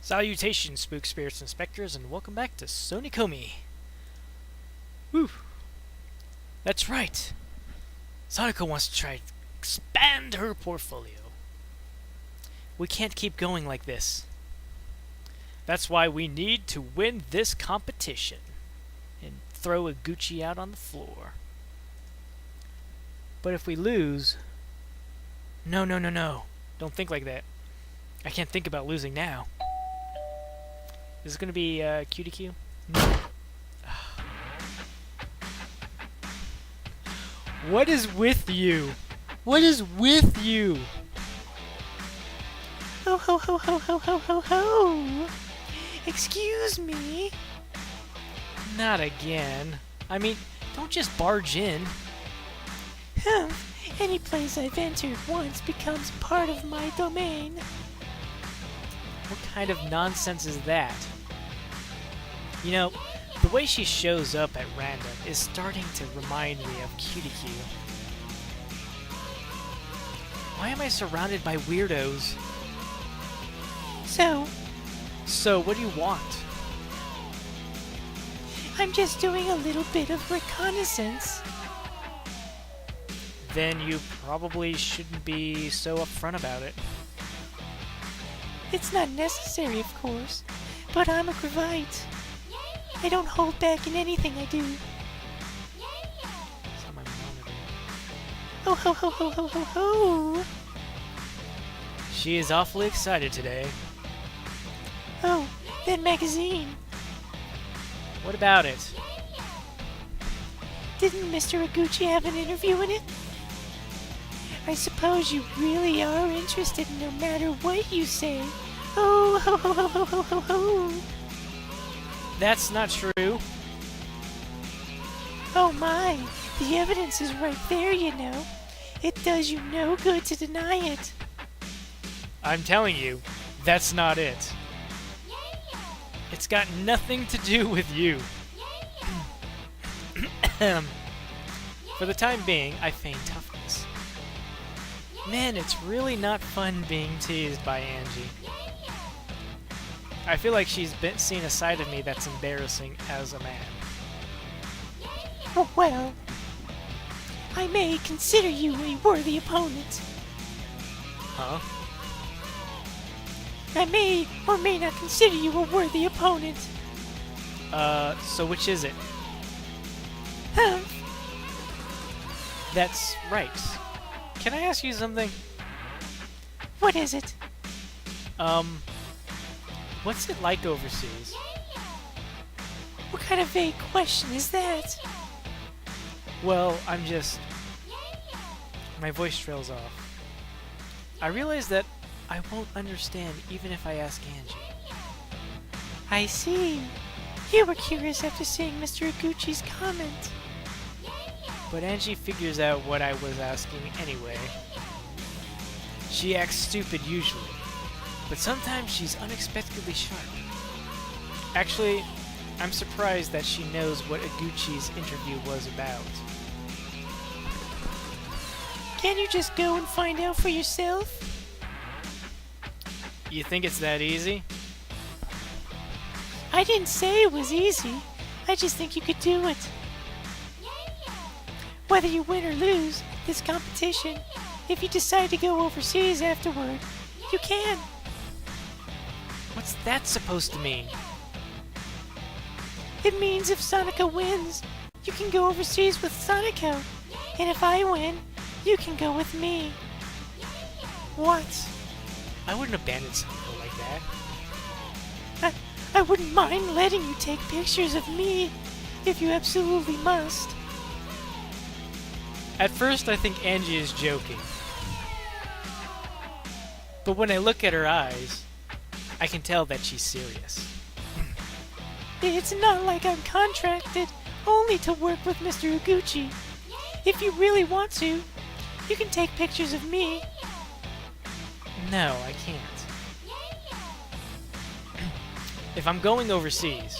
Salutations, Spook Spirits and Spectres, and welcome back to Sonicomi. Woo! That's right! Sonico wants to try to expand her portfolio. We can't keep going like this. That's why we need to win this competition and throw a Gucci out on the floor. But if we lose... No. Don't think like that. I can't think about losing now. Is it going to be Cutie Q? No. What is with you? What is with you? Ho ho ho ho ho ho ho ho! Excuse me? Not again. I mean, don't just barge in. Any place I've entered once becomes part of my domain. What kind of nonsense is that? You know, the way she shows up at random is starting to remind me of Cutie Q. Why am I surrounded by weirdos? So, what do you want? I'm just doing a little bit of reconnaissance. Then you probably shouldn't be so upfront about it. It's not necessary, of course, but I'm a Gravite. I don't hold back in anything I do. It's on my monitor. Ho ho ho ho ho ho ho! She is awfully excited today. Oh, that magazine. What about it? Didn't Mr. Iguchi have an interview in it? I suppose you really are interested no matter what you say. Oh, ho ho ho ho ho ho ho! That's not true. Oh my, the evidence is right there, you know. It does you no good to deny it. I'm telling you, that's not it. It's got nothing to do with you. For the time being, I feign toughness. Man, it's really not fun being teased by Angie. I feel like she's seen a side of me that's embarrassing as a man. Oh, well, I may consider you a worthy opponent. Huh? I may or may not consider you a worthy opponent. So which is it? Huh? That's right. Can I ask you something? What is it? What's it like overseas? What kind of vague question is that? Well, my voice trails off. I realize that I won't understand even if I ask Angie. I see. You were curious after seeing Mr. Iguchi's comment. But Angie figures out what I was asking anyway. She acts stupid usually, but sometimes she's unexpectedly sharp. Actually, I'm surprised that she knows what Iguchi's interview was about. Can't you just go and find out for yourself? You think it's that easy? I didn't say it was easy. I just think you could do it. Whether you win or lose this competition, if you decide to go overseas afterward, you can. What's that supposed to mean? It means if Sonico wins, you can go overseas with Sonico. And if I win, you can go with me. What? I wouldn't abandon Sonico like that. I wouldn't mind letting you take pictures of me, if you absolutely must. At first, I think Angie is joking. But when I look at her eyes, I can tell that she's serious. It's not like I'm contracted only to work with Mr. Iguchi. If you really want to, you can take pictures of me. No, I can't. If I'm going overseas,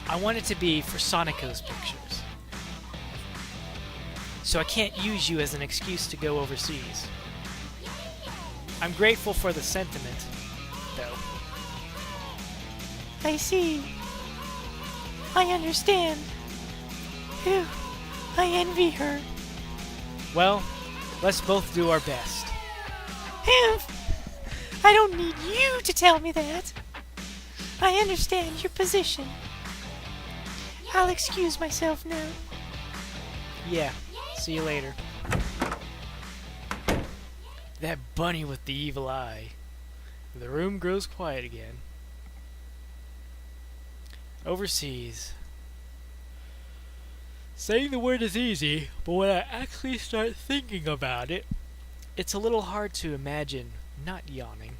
I want it to be for Sonico's pictures. So I can't use you as an excuse to go overseas. I'm grateful for the sentiment, though. I see. I understand. Phew. I envy her. Well, let's both do our best. Phew. I don't need you to tell me that. I understand your position. I'll excuse myself now. Yeah, see you later. That bunny with the evil eye. The room grows quiet again. Overseas. Saying the word is easy, but when I actually start thinking about it, it's a little hard to imagine not yawning.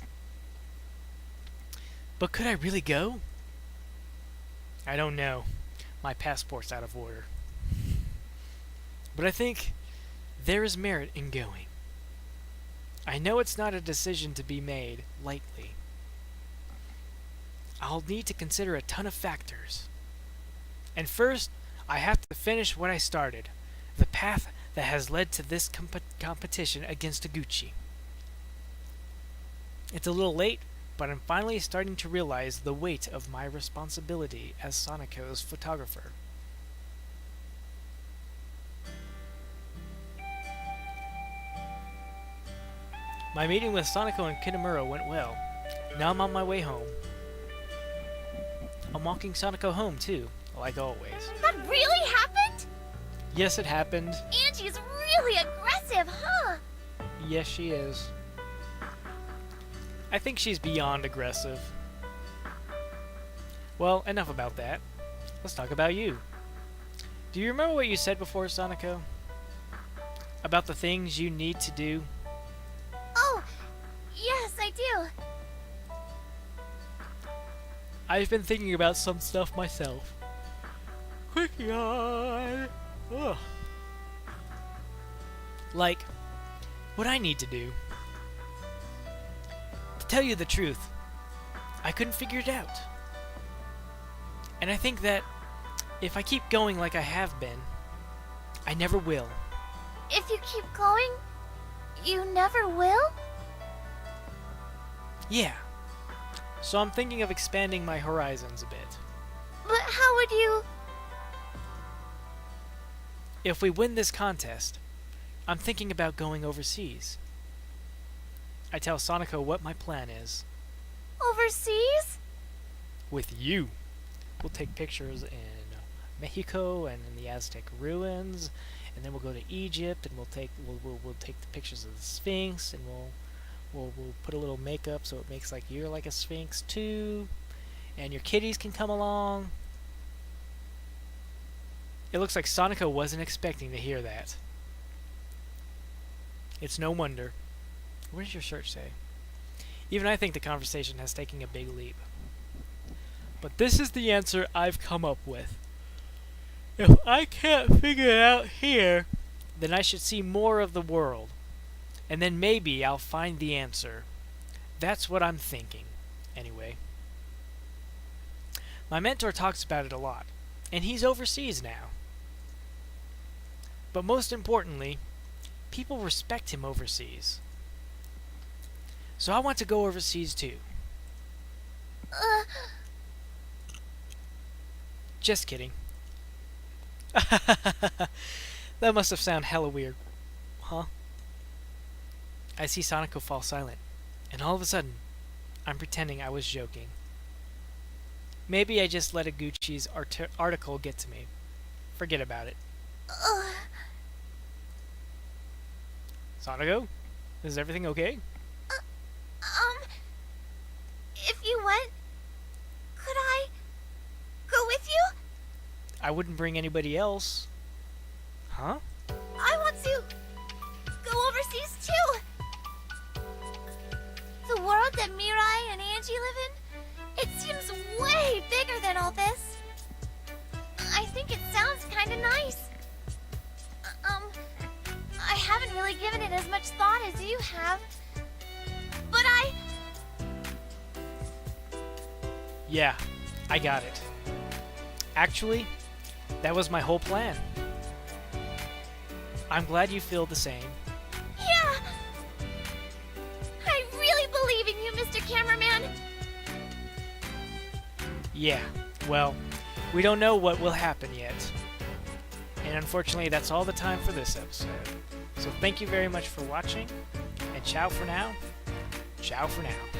But could I really go? I don't know. My passport's out of order. But I think there is merit in going. I know it's not a decision to be made lightly. I'll need to consider a ton of factors. And first, I have to finish what I started, the path that has led to this competition against Taguchi. It's a little late, but I'm finally starting to realize the weight of my responsibility as Sonico's photographer. My meeting with Sonico and Kitamura went well. Now I'm on my way home. I'm walking Sonico home too, like always. That really happened? Yes, it happened. Angie's really aggressive, huh? Yes, she is. I think she's beyond aggressive. Well, enough about that. Let's talk about you. Do you remember what you said before, Sonico? About the things you need to do? Oh, yes, I do. I've been thinking about some stuff myself. Quick yawn! Ugh. Like, what I need to do. To tell you the truth, I couldn't figure it out. And I think that if I keep going like I have been, I never will. If you keep going, you never will? Yeah. So I'm thinking of expanding my horizons a bit. But how would you... If we win this contest, I'm thinking about going overseas. I tell Sonico what my plan is. Overseas? With you. We'll take pictures in Mexico and in the Aztec ruins, and then we'll go to Egypt and we'll take the pictures of the Sphinx, and we'll put a little makeup so it makes like you're like a Sphinx too, and your kitties can come along. It looks like Sonico wasn't expecting to hear that. It's no wonder. What does your shirt say? Even I think the conversation has taken a big leap. But this is the answer I've come up with. If I can't figure it out here, then I should see more of the world. And then maybe I'll find the answer. That's what I'm thinking, anyway. My mentor talks about it a lot, and he's overseas now. But most importantly, people respect him overseas. So I want to go overseas too. Just kidding. That must have sounded hella weird. Huh? I see Sonico fall silent, and all of a sudden, I'm pretending I was joking. Maybe I just let Iguchi's article get to me. Forget about it. Sonico? Is everything okay? If you went, could I go with you? I wouldn't bring anybody else. Huh? I want to go overseas too. The world that Mirai and Angie live in, it seems way bigger than all this. I think it sounds kind of nice. I haven't really given it as much thought as you have, but Yeah, I got it. Actually, that was my whole plan. I'm glad you feel the same. Yeah! I really believe in you, Mr. Cameraman. Yeah, well, we don't know what will happen yet. And unfortunately, that's all the time for this episode. So thank you very much for watching, and ciao for now. Ciao for now.